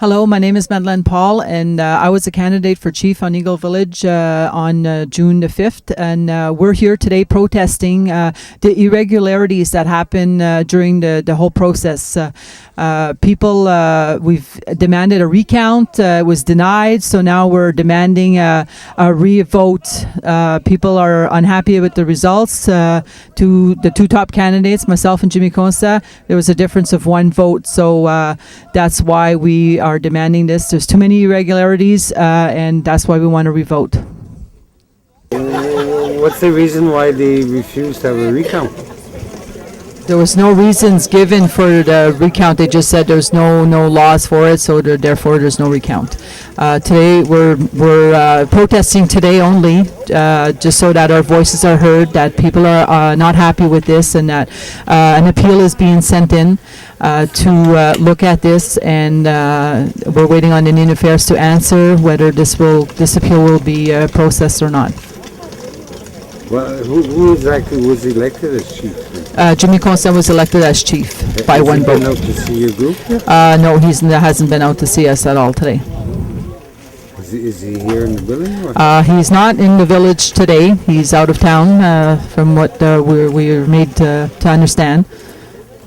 Hello, my name is Madeleine Paul, and I was a candidate for chief on Eagle Village on June the 5th, and we're here today protesting the irregularities that happen during the whole process. We've demanded a recount, it was denied, so now we're demanding a re-vote. People are unhappy with the results. To the two top candidates, myself and Jimmy Costa, there was a difference of one vote, so that's why we are demanding this. There's too many irregularities, and that's why we want to re-vote. What's the reason why they refused to have a recount? There was no reasons given for the recount. They just said there's no laws for it, so therefore there's no recount. Today we're protesting today only, just so that our voices are heard, that people are not happy with this, and that an appeal is being sent in to look at this, and we're waiting on Indian Affairs to answer whether this appeal will be processed or not. Well, who exactly was elected as chief? Jimmy Constant was elected as chief by one vote. Has he been out to see your group? No, he hasn't been out to see us at all today. Is he here in the building? He's not in the village today. He's out of town, from what we're made to understand.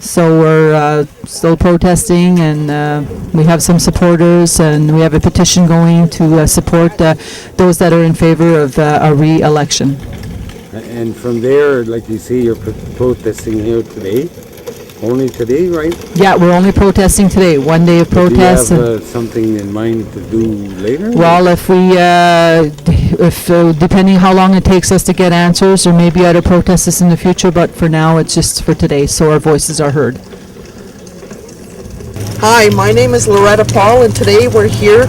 So we're still protesting, and we have some supporters, and we have a petition going to support those that are in favor of a re-election. And from there, like you say, you're protesting here today? Only today, right? Yeah, we're only protesting today. 1 day of protest. Do you have something in mind to do later? Well, if depending how long it takes us to get answers, there may be other protests in the future, but for now it's just for today, so our voices are heard. Hi, my name is Loretta Paul, and today we're here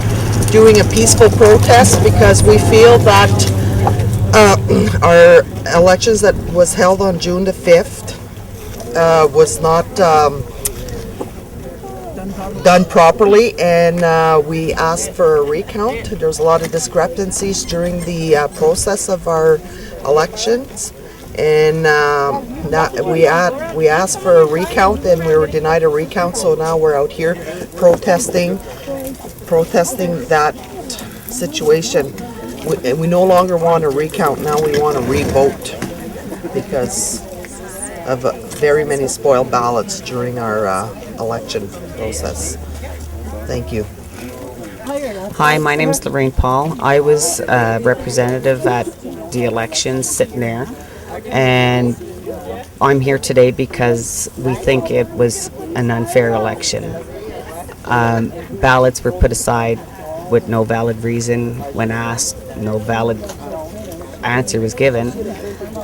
doing a peaceful protest because we feel that our elections that was held on June the 5th was not done properly, and we asked for a recount. There was a lot of discrepancies during the process of our elections, and we asked for a recount, and we were denied a recount, so now we're out here protesting that situation. We no longer want a recount, now we want a re-vote because of very many spoiled ballots during our election process. Thank you. Hi, my name is Lorraine Paul. I was a representative at the election sitting there, and I'm here today because we think it was an unfair election. Ballots were put aside with no valid reason. When asked, no valid answer was given.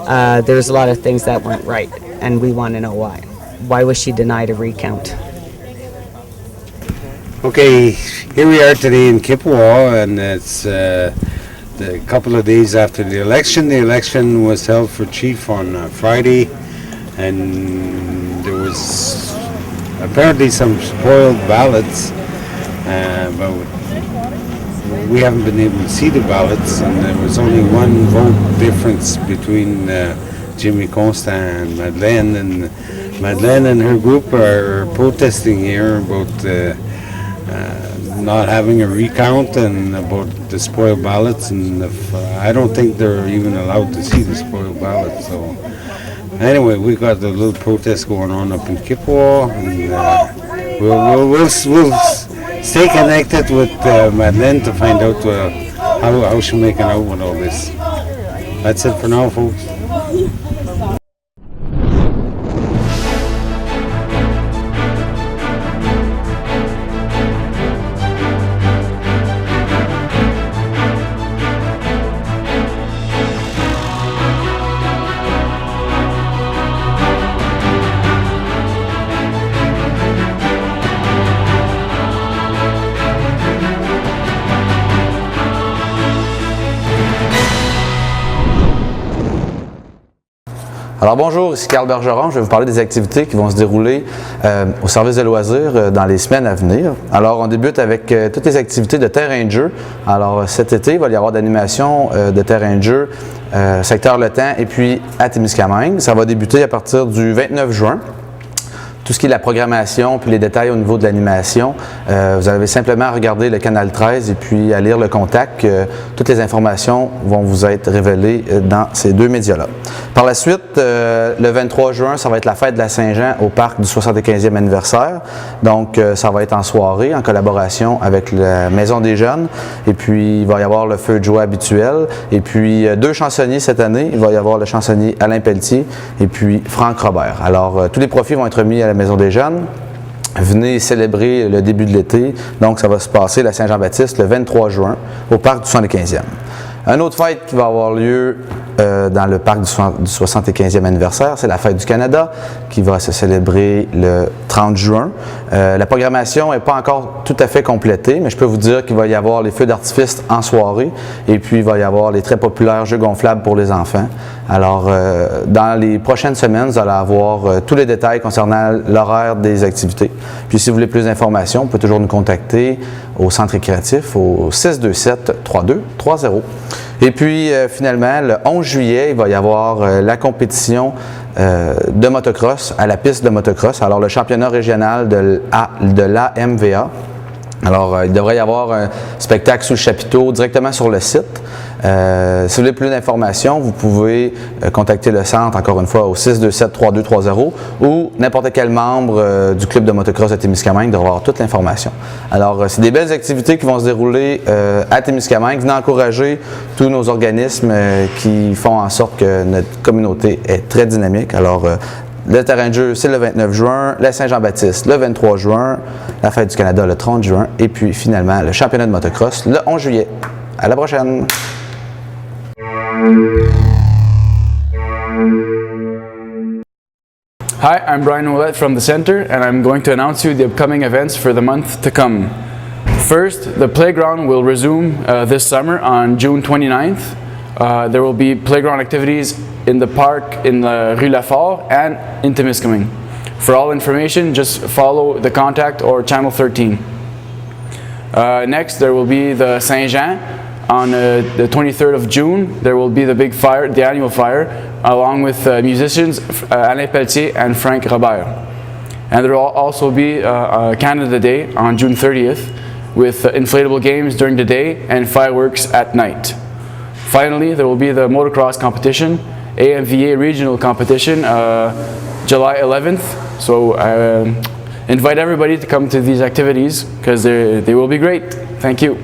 There was a lot of things that weren't right, and we want to know why. Why was she denied a recount? Okay, here we are today in Kippawa, and it's a couple of days after the election. The election was held for chief on Friday, and there was apparently some spoiled ballots, but we haven't been able to see the ballots, and there was only one vote difference between Jimmy Constant and Madeleine, and Madeleine and her group are protesting here about not having a recount and about the spoiled ballots, and I don't think they're even allowed to see the spoiled ballots. So anyway, we got a little protest going on up in Kippawa, and we'll stay connected with Madeleine to find out how she's making out with all this. That's it for now, folks. Alors bonjour, ici Carl Bergeron, je vais vous parler des activités qui vont se dérouler au service de loisirs dans les semaines à venir. Alors on débute avec toutes les activités de terrain de jeu. Alors cet été, il va y avoir d'animation de terrain de jeu, secteur Le Temps et puis à Témiscamingue. Ça va débuter à partir du 29 juin. Tout tout ce qui est la programmation puis les détails au niveau de l'animation, vous avez simplement à regarder le canal 13 et puis à lire le contact. Toutes les informations vont vous être révélées dans ces deux médias-là. Par la suite, le 23 juin, ça va être la fête de la Saint-Jean au parc du 75e anniversaire. Donc, ça va être en soirée, en collaboration avec la Maison des Jeunes. Et puis, il va y avoir le feu de joie habituel. Et puis, deux chansonniers cette année. Il va y avoir le chansonnier Alain Pelletier et puis Franck Robert. Alors, tous les profits vont être remis à la Maison des Jeunes. Venez célébrer le début de l'été. Donc, ça va se passer la Saint-Jean-Baptiste le 23 juin au parc du 75e. Un autre fête qui va avoir lieu dans le parc du 75e anniversaire, c'est la Fête du Canada qui va se célébrer le 30 juin. La programmation n'est pas encore tout à fait complétée, mais je peux vous dire qu'il va y avoir les feux d'artifice en soirée et puis il va y avoir les très populaires jeux gonflables pour les enfants. Alors, dans les prochaines semaines, vous allez avoir tous les détails concernant l'horaire des activités. Puis, si vous voulez plus d'informations, vous pouvez toujours nous contacter au Centre récréatif au 627-3230. Et puis, finalement, le 11 juillet, il va y avoir la compétition de motocross à la piste de motocross. Alors, le championnat régional de l'AMVA. Alors, il devrait y avoir un spectacle sous le chapiteau directement sur le site. Si vous voulez plus d'informations, vous pouvez contacter le centre, encore une fois, au 627-3230 ou n'importe quel membre du club de motocross de Témiscamingue devra avoir toute l'information. Alors, c'est des belles activités qui vont se dérouler à Témiscamingue. Venez encourager tous nos organismes qui font en sorte que notre communauté est très dynamique. Alors, le terrain de jeu, c'est le 29 juin, la Saint-Jean-Baptiste le 23 juin, la Fête du Canada le 30 juin et puis finalement le championnat de motocross le 11 juillet. À la prochaine! Hi, I'm Brian Ouellette from the Center, and I'm going to announce you the upcoming events for the month to come. First, the playground will resume this summer on June 29th. There will be playground activities in the park in Rue Lafort and in Témiscamingue. For all information, just follow the contact or channel 13. Next, there will be the Saint-Jean. On the 23rd of June, there will be the big fire, the annual fire, along with musicians Alain Pelletier and Franck Robert. And there will also be Canada Day on June 30th with inflatable games during the day and fireworks at night. Finally, there will be the motocross competition, AMVA regional competition, July 11th. So invite everybody to come to these activities because they will be great. Thank you.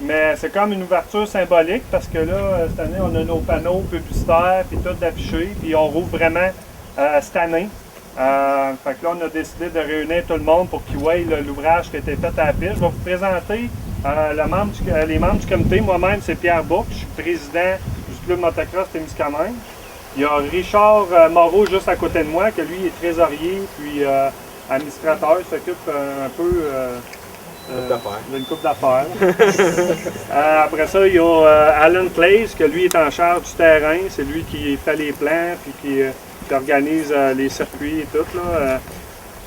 Mais c'est comme une ouverture symbolique parce que là, cette année, on a nos panneaux publicitaires puis tout d'affichés, puis on rouvre vraiment cette année. Fait que là, on a décidé de réunir tout le monde pour qu'ils voient l'ouvrage qui a été fait à la piste. Je vais vous présenter les membres du comité. Moi-même, c'est Pierre Bourque, je suis président du club motocross Témiscamingue. Il y a Richard Moreau juste à côté de moi, que lui est trésorier puis administrateur, il s'occupe un peu d'une coupe d'affaires. Après ça, il y a Alan Clays, que lui est en charge du terrain. C'est lui qui fait les plans puis qui organise les circuits et tout. Là.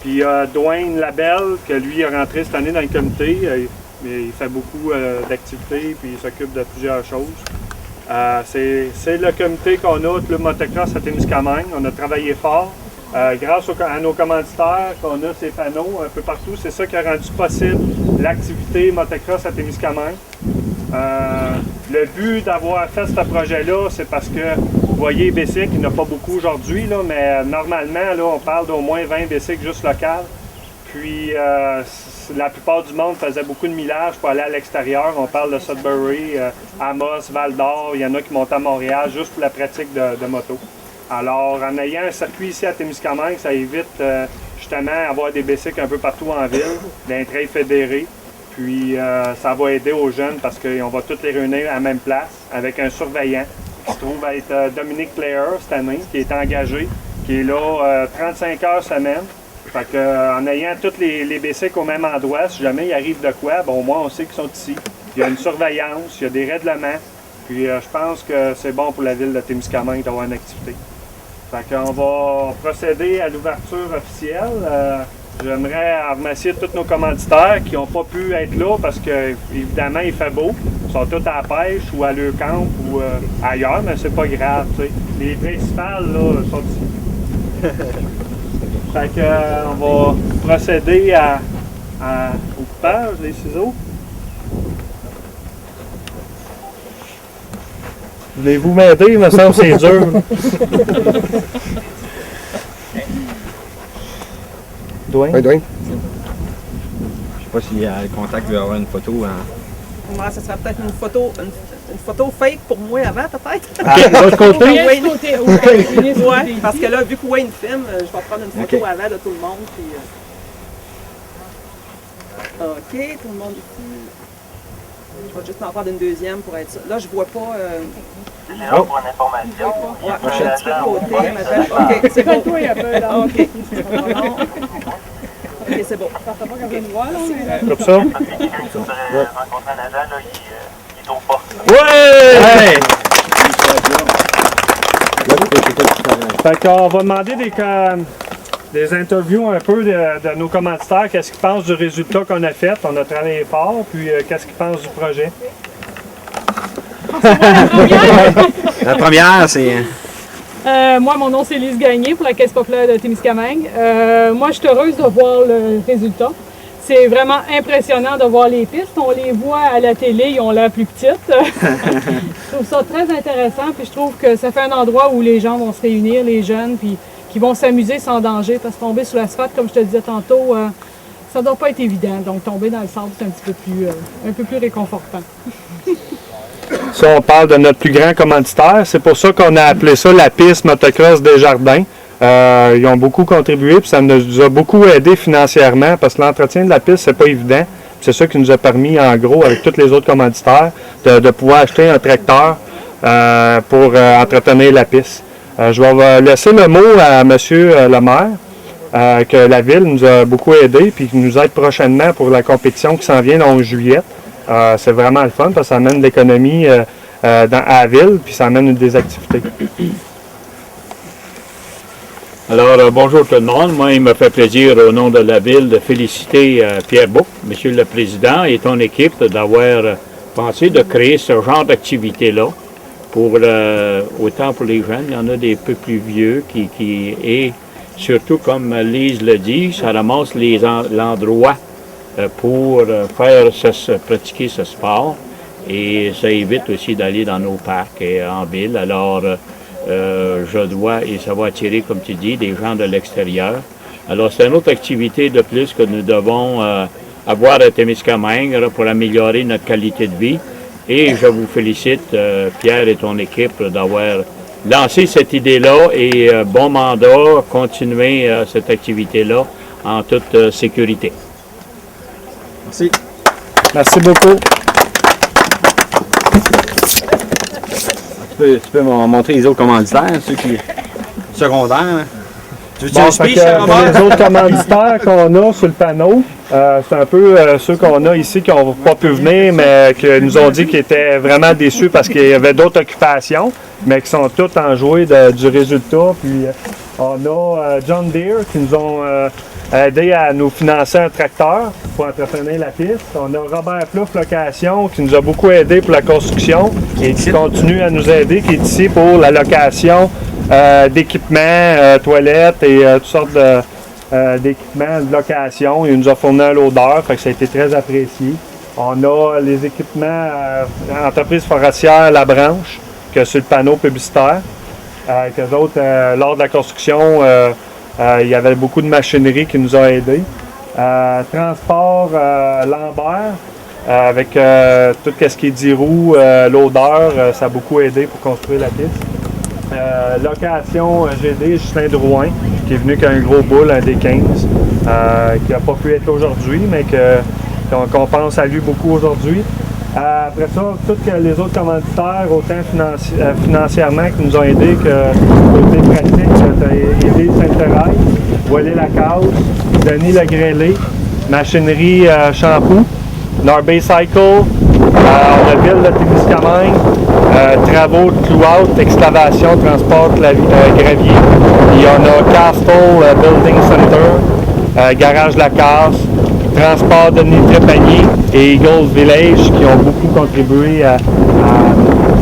Puis Dwayne Labelle, que lui est rentré cette année dans le comité. Il fait beaucoup d'activités, puis il s'occupe de plusieurs choses. C'est le comité qu'on a, Club Motocross à Témiscamingue. On a travaillé fort. Grâce à nos commanditaires qu'on a ces panneaux un peu partout, c'est ça qui a rendu possible l'activité motocross à Témiscamingue. Le but d'avoir fait ce projet-là, c'est parce que, vous voyez, Bessic, il n'y en a pas beaucoup aujourd'hui, là, mais normalement, là, on parle d'au moins 20 Bessic juste locales. Puis, la plupart du monde faisait beaucoup de millage pour aller à l'extérieur. On parle de Sudbury, Amos, Val-d'Or, il y en a qui montent à Montréal juste pour la pratique de moto. Alors, en ayant un circuit ici à Témiscamingue, ça évite justement avoir des bicycles un peu partout en ville, d'un trail fédéré. Puis, ça va aider aux jeunes parce qu'on va tous les réunir à la même place avec un surveillant qui se trouve être Dominique Player cette année, qui est engagé, qui est là 35 heures semaine. Fait que, en ayant tous les bicycles au même endroit, si jamais il arrive de quoi, bon, au moins on sait qu'ils sont ici. Il y a une surveillance, il y a des règlements. Puis, je pense que c'est bon pour la ville de Témiscamingue d'avoir une activité. Fait qu'on va procéder à l'ouverture officielle. J'aimerais remercier tous nos commanditaires qui n'ont pas pu être là parce que, évidemment, il fait beau. Ils sont tous à la pêche ou à leur camp ou ailleurs, mais c'est pas grave, tu sais. Les principales, là, sont ici. Fait qu'on va procéder au coupage des ciseaux. Voulez-vous m'aider? Il me semble que c'est dur. Dwayne? Oui, Dwayne. Je sais pas s'il y a le contact veut avoir une photo. Hein. Ouais, ça serait peut-être une photo fake pour moi avant, peut-être. De l'autre côté? Ouais, parce que là, vu que Wayne filme, je vais prendre une photo avant de tout le monde. Puis, OK, tout le monde ici. Je vais juste en prendre une deuxième pour être sûr. Là, je vois pas. C'est là pour une information. Ouais, je suis un petit peu de côté. OK, c'est bon. OK. OK, c'est bon. Comme ça? Rencontrer un agent, là, il est au pas. Ouais! Fait qu'on va demander des interviews un peu de nos commanditaires, qu'est-ce qu'ils pensent du résultat qu'on a fait. On a travaillé fort, puis qu'est-ce qu'ils pensent du projet. La première, c'est... Moi, mon nom, c'est Lise Gagné pour la Caisse populaire de Témiscamingue. Moi, je suis heureuse de voir le résultat. C'est vraiment impressionnant de voir les pistes. On les voit à la télé, ils ont l'air plus petites. Je trouve ça très intéressant, puis je trouve que ça fait un endroit où les gens vont se réunir, les jeunes, puis qui vont s'amuser sans danger, parce que tomber sur l'asphalte, comme je te disais tantôt, ça ne doit pas être évident. Donc, tomber dans le sable, c'est un peu plus réconfortant. Si on parle de notre plus grand commanditaire, c'est pour ça qu'on a appelé ça la piste motocross Desjardins. Ils ont beaucoup contribué, puis ça nous a beaucoup aidé financièrement, parce que l'entretien de la piste, c'est pas évident. C'est ça qui nous a permis, en gros, avec tous les autres commanditaires, de pouvoir acheter un tracteur pour entretenir la piste. Je vais laisser le mot à M. le maire, que la ville nous a beaucoup aidé, puis qui nous aide prochainement pour la compétition qui s'en vient le 11 juillet. C'est vraiment le fun, parce que ça amène de l'économie à la ville, puis ça amène des activités. Alors, bonjour tout le monde. Moi, il me fait plaisir, au nom de la ville, de féliciter Pierre Bouc, Monsieur le Président, et ton équipe d'avoir pensé de créer ce genre d'activité-là. Autant pour les jeunes, il y en a des peu plus vieux et surtout, comme Lise le dit, ça ramasse l'endroit pour pratiquer ce sport, et ça évite aussi d'aller dans nos parcs et en ville. Alors, et ça va attirer, comme tu dis, des gens de l'extérieur. Alors, c'est une autre activité de plus que nous devons avoir à Témiscamingue pour améliorer notre qualité de vie. Et je vous félicite, Pierre et ton équipe, d'avoir lancé cette idée-là, et bon mandat, continuer cette activité-là en toute sécurité. Merci. Merci beaucoup. Tu peux montrer les autres commanditaires, ceux qui secondaires. Hein? Tu veux-tu un speech, pour les autres commanditaires qu'on a sur le panneau, c'est un peu ceux qu'on a ici qui n'ont pas pu venir, mais qui nous ont dit qu'ils étaient vraiment déçus parce qu'il y avait d'autres occupations, mais qui sont tous enjoués du résultat. Puis on a John Deere qui nous ont aidé à nous financer un tracteur pour entretenir la piste. On a Robert Plouffe Location qui nous a beaucoup aidé pour la construction et qui continue à nous aider, qui est ici pour la location d'équipements, toilettes et toutes sortes d'équipements de location. Il nous a fourni un loader, fait que ça a été très apprécié. On a les équipements entreprise forestière La Branche, que sur le panneau publicitaire. Qu'eux autres, lors de la construction, il y avait beaucoup de machinerie qui nous a aidés. Transport Lambert, avec tout ce qui est 10 roues, l'odeur, ça a beaucoup aidé pour construire la piste. Location GD, Justin Drouin, qui est venu avec un gros boule, un D15, qui n'a pas pu être aujourd'hui, mais qu'on pense à lui beaucoup aujourd'hui. Après ça, tous les autres commanditaires, autant financièrement qui nous ont aidés que côté pratique, aidé Sainte-Thérèse, Voilé la Case, Denis Le Grêlé, Machinerie Shampoo, Norbay Cycle, la ville de Témiscamingue, travaux de clou-out, excavation, transport, gravier. Il y en a Castle Building Center, Garage La Casse, Transport de Trépanier et Eagles Village qui ont beaucoup contribué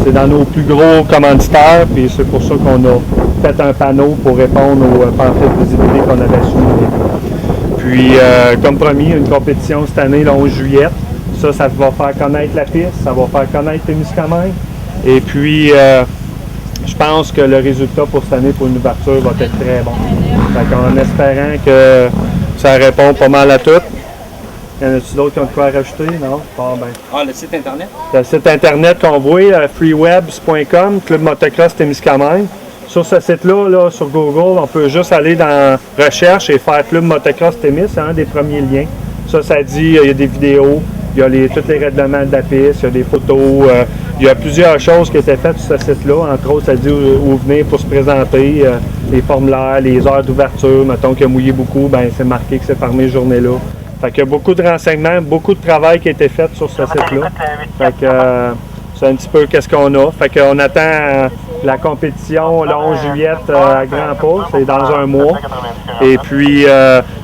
c'est dans nos plus gros commanditaires, puis c'est pour ça qu'on a fait un panneau pour répondre aux pamphlets de visibilité qu'on avait soumis. Puis, comme promis, une compétition cette année, le 11 juillet. Ça va faire connaître la piste, ça va faire connaître Témiscamingue. Et puis, je pense que le résultat pour cette année, pour une ouverture, va être très bon. Fait en espérant que ça répond pas mal à tout. Y en a-t-il d'autres qui ont de quoi rajouter? Non? Le site Internet? Le site Internet qu'on voit, freewebs.com, Club Motocross Témiscamingue. Sur ce site-là, sur Google, on peut juste aller dans Recherche et faire Club Motocross Témis, c'est un des premiers liens. Ça dit, il y a des vidéos, il y a tous les règlements de la piste, il y a des photos, il y a plusieurs choses qui étaient faites sur ce site-là. Entre autres, ça dit où venir pour se présenter, les formulaires, les heures d'ouverture. Mettons qu'il a mouillé beaucoup, ben c'est marqué que c'est fermé cette journée-là. Fait qu'il y a beaucoup de renseignements, beaucoup de travail qui a été fait sur ce site-là. Fait que c'est un petit peu qu'est-ce qu'on a. Fait qu'on attend la compétition le 11 juillet à Grand Pas, c'est dans un mois. Et puis,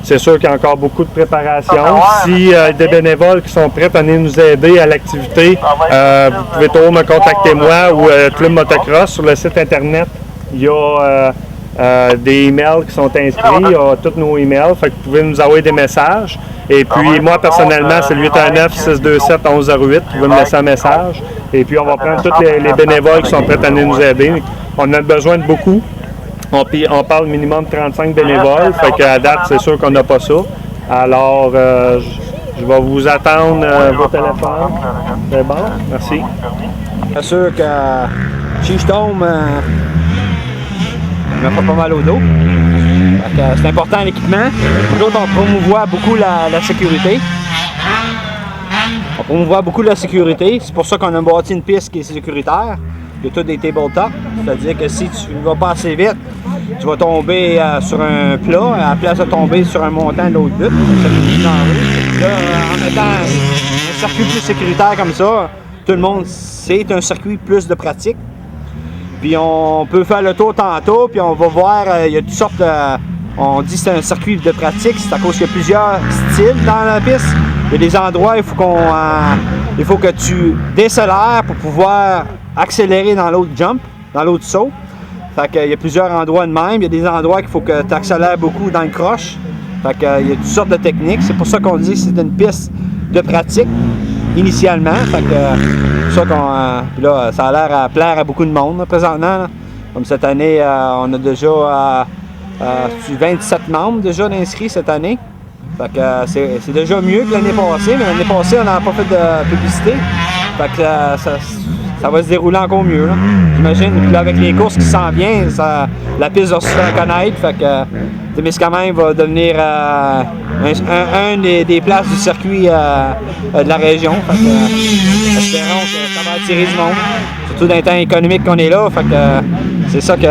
c'est sûr qu'il y a encore beaucoup de préparation. Si des bénévoles qui sont prêts à venir nous aider à l'activité, vous pouvez toujours me contacter moi ou Club Motocross. Sur le site Internet, il y a des emails qui sont inscrits, il y a tous nos emails, fait que vous pouvez nous envoyer des messages. Et puis moi personnellement, c'est le 819-627-1108, vous pouvez me laisser un message. Et puis on va prendre tous les bénévoles qui sont prêts à venir nous aider. On a besoin de beaucoup. On parle minimum de 35 bénévoles, fait qu'à date, c'est sûr qu'on n'a pas ça. Alors, je vais vous attendre vos téléphones. C'est bon? Merci. C'est sûr que si je tombe, je me fais pas mal au dos. C'est important l'équipement. Nous autres, on promouvoit beaucoup la sécurité. On promouvoit beaucoup la sécurité. C'est pour ça qu'on a bâti une piste qui est sécuritaire. Il y a tout des tabletops. C'est-à-dire que si tu ne vas pas assez vite, tu vas tomber sur un plat, à la place de tomber sur un montant de l'autre but. Là, en mettant un circuit plus sécuritaire comme ça, tout le monde sait un circuit plus de pratique. Puis on peut faire le tour tantôt, puis on va voir, il y a toutes sortes de... On dit que c'est un circuit de pratique, c'est à cause qu'il y a plusieurs styles dans la piste. Il y a des endroits où il faut que tu décélères pour pouvoir accélérer dans l'autre jump, dans l'autre saut. Fait qu'il y a plusieurs endroits de même. Il y a des endroits qu'il faut que tu accélères beaucoup dans le croche. Fait qu'il y a toutes sortes de techniques. C'est pour ça qu'on dit que c'est une piste de pratique initialement. Fait que c'est pour ça qu'on... là, ça a l'air à plaire à beaucoup de monde là, présentement. Là. Comme cette année, on a déjà 27 membres déjà d'inscrits cette année. Fait que c'est déjà mieux que l'année passée, mais l'année passée, on n'a pas fait de publicité. Fait que ça va se dérouler encore mieux. J'imagine. Puis là, avec les courses qui s'en viennent, la piste va se faire connaître. Fait que Témiscamingue va devenir un des places du circuit de la région. Fait que espérons que ça va attirer du monde. Surtout dans les temps économiques qu'on est là. Fait que c'est ça qu'on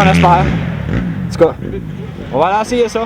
espère. En tout cas, on va aller essayer ça.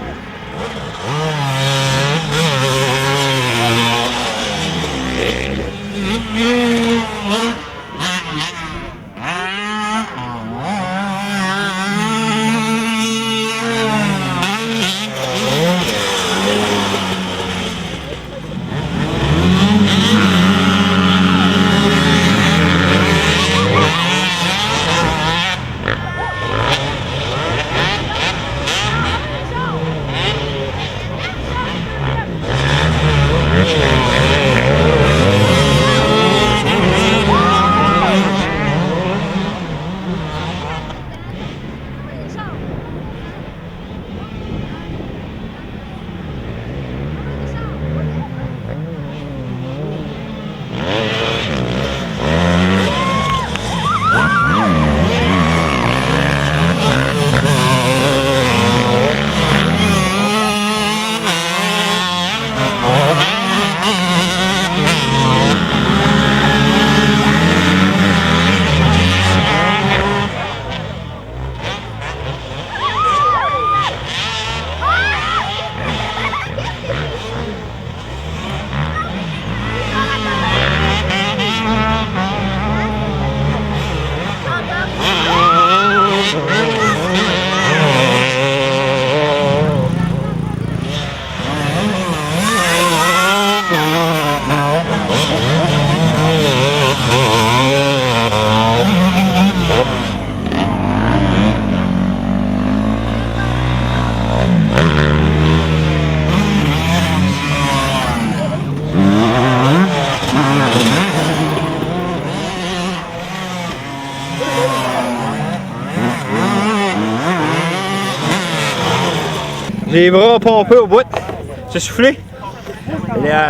les bras pompés au bout, se souffler.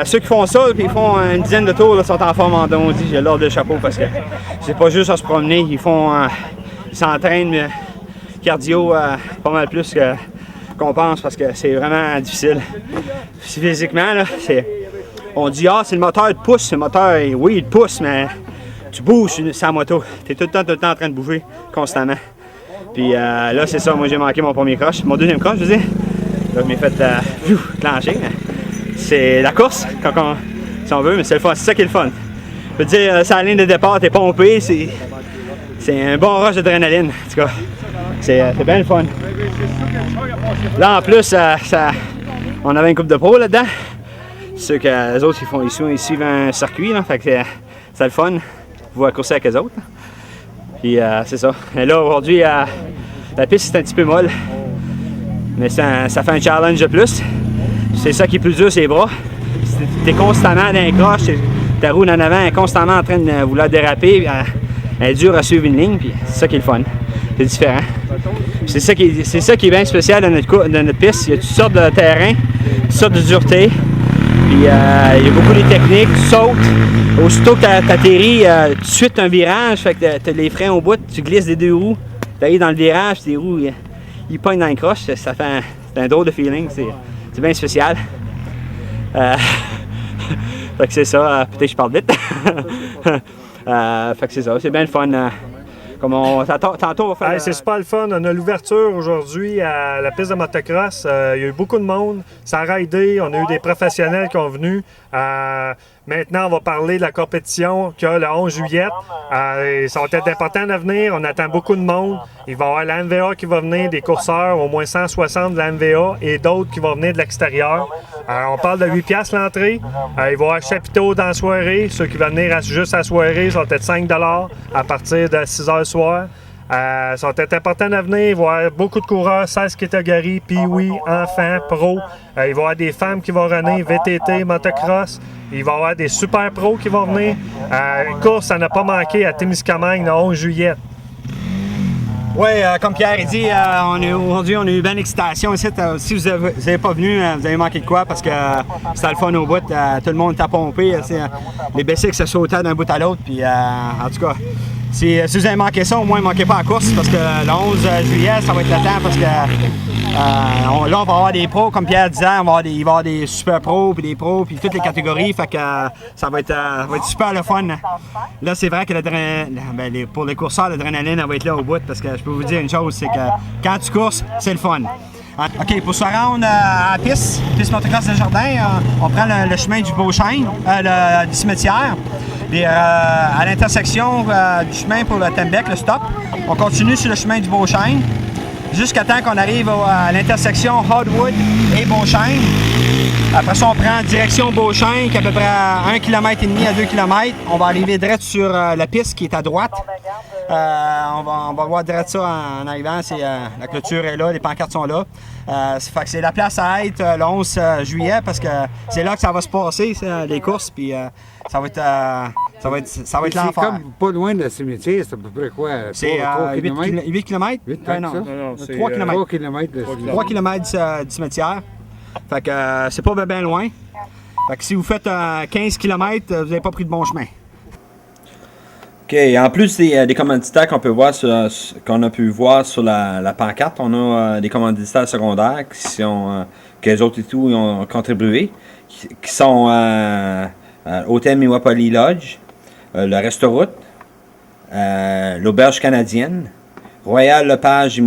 Ceux qui font ça, puis ils font une dizaine de tours, là, sont en forme en don. J'ai l'ordre de chapeau parce que c'est pas juste à se promener, ils s'entraînent cardio pas mal plus qu'on pense parce que c'est vraiment difficile. Physiquement, là, on dit c'est le moteur de pousse, le moteur, oui, il pousse, mais tu bouges sur la moto. Tu es tout le temps en train de bouger constamment. Puis là, c'est ça, moi j'ai manqué mon premier croche, mon deuxième croche, je veux dire. Là, je m'ai fait clencher. C'est la course, si on veut, mais c'est le fun, c'est ça qui est le fun. Je veux dire, sur la ligne de départ, t'es pompé, c'est un bon rush d'adrénaline. En tout cas, c'est bien le fun. Là, en plus, on avait une coupe de pro là-dedans. Ceux que les autres, ils suivent un circuit, là, fait que c'est le fun. Pouvoir courser avec les autres. Puis c'est ça. Et là, aujourd'hui, la piste est un petit peu molle. Mais ça fait un challenge de plus. C'est ça qui est plus dur, c'est les bras. Tu es constamment dans les croches, ta roue en avant est constamment en train de vouloir déraper. Puis, elle est dure à suivre une ligne, puis c'est ça qui est le fun. C'est différent. C'est ça qui est bien spécial de notre piste. Il y a toutes sortes de terrains, toutes sortes de duretés. Puis il y a beaucoup de techniques, tu sautes. Aussitôt que tu atterris, tout de suite un virage, fait que tu as les freins au bout, tu glisses des deux roues, tu arrives dans le virage, tes roues ils pognent dans les croches, c'est un drôle de feeling, c'est bien spécial. Fait que c'est ça, peut-être que je parle vite. Fait que c'est ça, c'est bien le fun. Tantôt, on va faire. C'est super le fun. On a l'ouverture aujourd'hui à la piste de motocross. Il y a eu beaucoup de monde. Ça a raidé. On a eu des professionnels qui sont venus. Maintenant, on va parler de la compétition qu'il y a le 11 juillet. Ça va être important à venir. On attend beaucoup de monde. Il va y avoir la MVA qui va venir, des courseurs, au moins 160 de la MVA et d'autres qui vont venir de l'extérieur. On parle de 8$ l'entrée. Il va y avoir un chapiteau dans la soirée. Ceux qui vont venir juste à la soirée, ça va être 5$ à partir de 6h le soir. Ça va être important à venir. Il va y avoir beaucoup de coureurs, 16 catégories, Pee-Wee, enfants, pro. Il va y avoir des femmes qui vont runner, VTT, motocross. Il va y avoir des super pros qui vont venir. Une course, ça n'a pas manqué à Témiscamingue le 11 juillet. Oui, comme Pierre a dit, aujourd'hui, on a eu bien d'excitation ici. Si vous n'avez pas venu, vous avez manqué de quoi parce que c'était le fun au bout. Tout le monde t'a pompé. Les bicycles se sautaient d'un bout à l'autre. Puis, en tout cas, si vous avez manqué ça, au moins ne manquez pas la course parce que le 11 juillet, ça va être le temps parce que là, on va avoir des pros, comme Pierre disait, il va y avoir des super pros, puis des pros, puis toutes les catégories. Fait que ça va être super le fun. Là, c'est vrai que pour les courseurs, l'adrénaline va être là au bout parce que je peux vous dire une chose, c'est que quand tu courses, c'est le fun. OK, pour se rendre à la piste motocross de Jardin, on prend le chemin du Beauchesne, du cimetière. Puis à l'intersection du chemin pour le Tembec, le stop, on continue sur le chemin du Beauchesne jusqu'à temps qu'on arrive à l'intersection Hardwood et Beauchesne. Après ça, on prend direction Beauchesne, qui est à peu près à 1,5 km à 2 km. On va arriver direct sur la piste qui est à droite. On va voir direct ça en arrivant. La clôture est là, les pancartes sont là. Fait que c'est la place à être le 11 juillet parce que c'est là que ça va se passer, les courses. Puis ça va être l'enfer. C'est comme pas loin de la cimetière, c'est à peu près quoi? C'est 8 km? 8 non, c'est 3 km. 3 km. 3 km du cimetière. Fait que c'est pas bien loin. Fait que si vous faites 15 km, vous n'avez pas pris de bon chemin. OK. En plus des commanditaires qu'on a pu voir sur la pancarte, on a des commanditaires secondaires que les autres et tout ont contribué, qui sont Hôtel Miwapali Lodge, le Restaurant, l'Auberge canadienne, Royal Lepage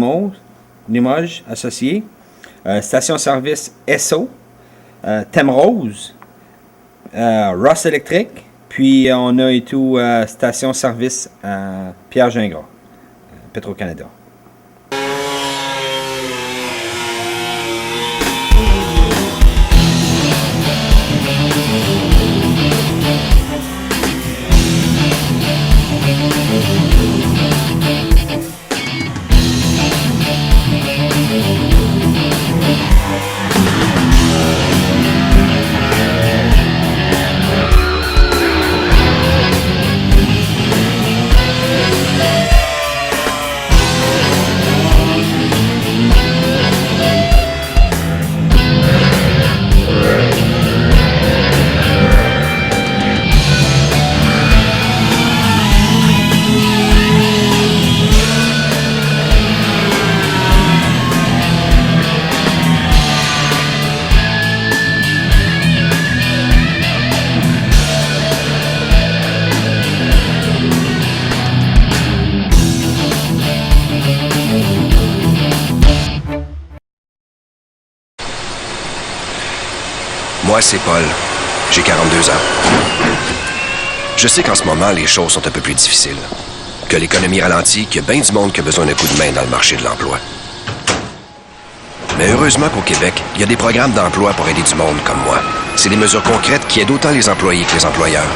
Limoges associé, Station-service Esso, Temrose, Ross Electric, puis on a et tout Station-service Pierre Gingras, Petro-Canada. Moi, c'est Paul. J'ai 42 ans. Je sais qu'en ce moment, les choses sont un peu plus difficiles. Que l'économie ralentit, qu'il y a bien du monde qui a besoin d'un coup de main dans le marché de l'emploi. Mais heureusement qu'au Québec, il y a des programmes d'emploi pour aider du monde comme moi. C'est des mesures concrètes qui aident autant les employés que les employeurs.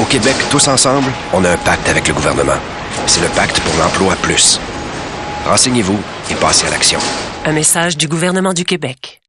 Au Québec, tous ensemble, on a un pacte avec le gouvernement. C'est le pacte pour l'emploi plus. Renseignez-vous et passez à l'action. Un message du gouvernement du Québec.